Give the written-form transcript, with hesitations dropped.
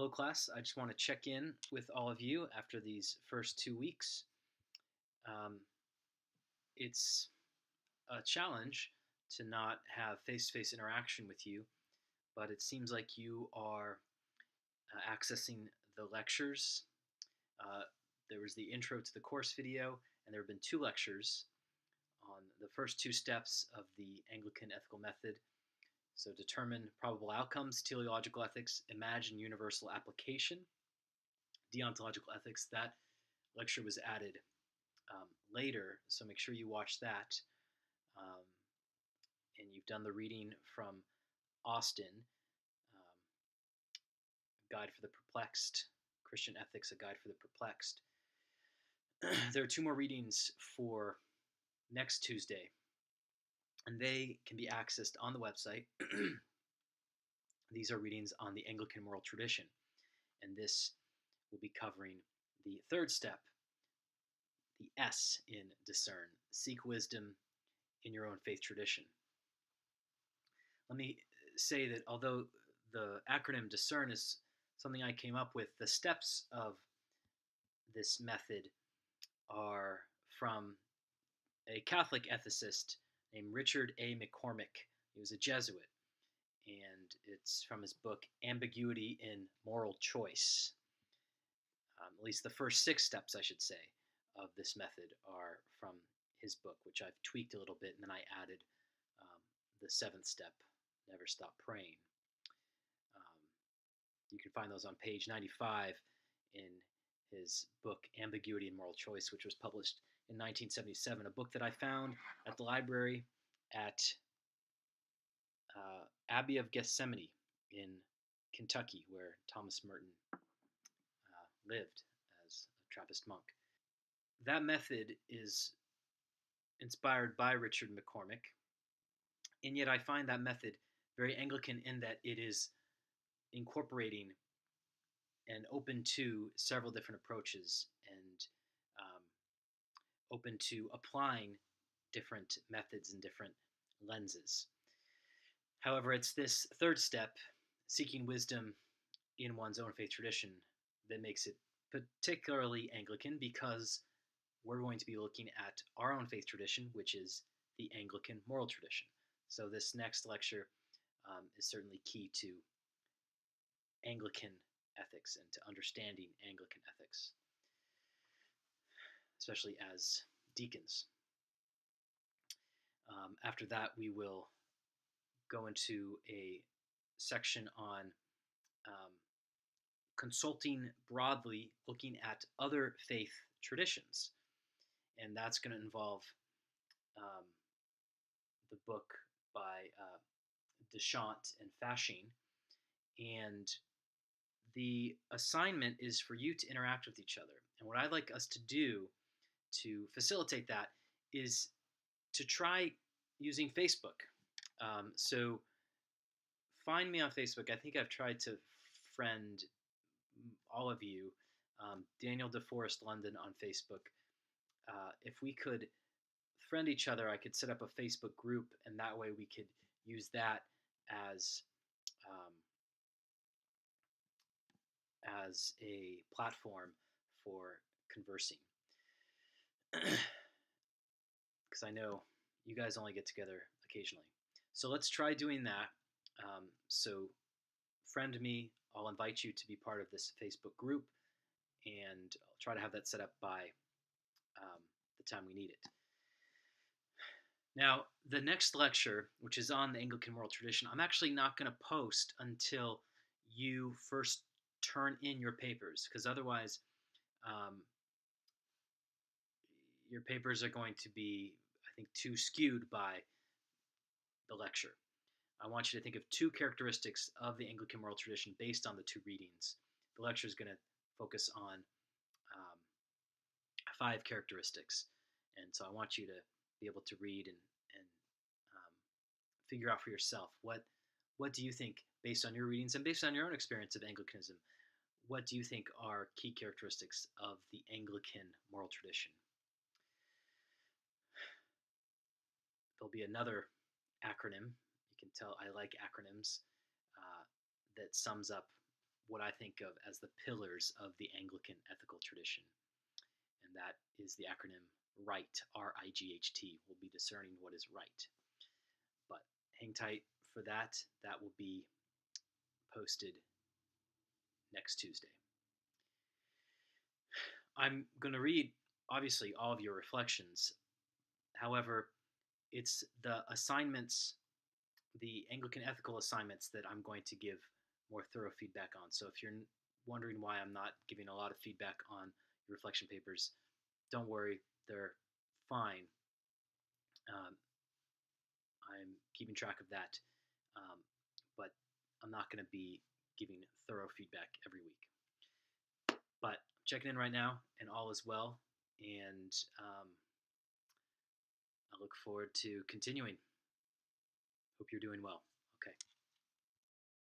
Hello, class. I just want to check in with all of you after these first 2 weeks. Um, it's a challenge to not have face to face interaction with you, but it seems like you are accessing the lectures. Uh, there was the intro to the course video, and there have been 2 lectures on the first 2 steps of the Anglican ethical method. So, determine probable outcomes, teleological ethics, imagine universal application, deontological ethics. That lecture was added later, so make sure you watch that. Um, and you've done the reading from Austin, Guide for the Perplexed, Christian Ethics, A Guide for the Perplexed. There are 2 more readings for next Tuesday, and they can be accessed on the website. These are readings on the Anglican moral tradition, and this will be covering the 3rd step, the S in discern. Seek wisdom in your own faith tradition. Let me say that although the acronym discern is something I came up with, the steps of this method are from a Catholic ethicist named Richard A. McCormick. He was a Jesuit, and it's from his book Ambiguity in Moral Choice. At least the first 6 steps, I should say, of this method are from his book, which I've tweaked a little bit, and then I added the 7th step, never stop praying. You can find those on page 95 in his book Ambiguity in Moral Choice, which was published in 1977, a book that I found at the library at Abbey of Gethsemane in Kentucky, where Thomas Merton lived as a Trappist monk. That method is inspired by Richard McCormick, and yet I find that method very Anglican in that it is incorporating and open to several different approaches and open to applying different methods and different lenses. However, it's this 3rd step, seeking wisdom in one's own faith tradition, that makes it particularly Anglican, because we're going to be looking at our own faith tradition, which is the Anglican moral tradition. So this next lecture is certainly key to Anglican ethics and to understanding Anglican ethics, especially as deacons. After that, we will go into a section on consulting broadly, looking at other faith traditions, and that's going to involve the book by Deschamps and Fasching, and the assignment is for you to interact with each other. And what I'd like us to do to facilitate that is to try using Facebook. So find me on Facebook. I think I've tried to friend all of you. Daniel DeForest London on Facebook. If we could friend each other, I could set up a Facebook group, and that way we could use that as a platform for conversing. Because I know you guys only get together occasionally. So let's try doing that. So friend me. I'll invite you to be part of this Facebook group, and I'll try to have that set up by the time we need it. Now, the next lecture, which is on the Anglican moral tradition, I'm actually not going to post until you first turn in your papers, because otherwise your papers are going to be, I think, too skewed by the lecture. I want you to think of 2 characteristics of the Anglican moral tradition based on the 2 readings. The lecture is going to focus on 5 characteristics, and so I want you to be able to read and figure out for yourself what do you think, based on your readings and based on your own experience of Anglicanism, what do you think are key characteristics of the Anglican moral tradition? There'll be another acronym. You can tell I like acronyms, that sums up what I think of as the pillars of the Anglican ethical tradition, and that is the acronym RIGHT, RIGHT. We'll be discerning what is right. But hang tight for that. That will be posted next Tuesday. I'm going to read, obviously, all of your reflections. However, it's the assignments, the Anglican ethical assignments, that I'm going to give more thorough feedback on. So if you're wondering why I'm not giving a lot of feedback on your reflection papers, don't worry, they're fine. Um, I'm keeping track of that, but I'm not going to be giving thorough feedback every week. But I'm checking in right now, and all is well, and I look forward to continuing. Hope you're doing well. Okay.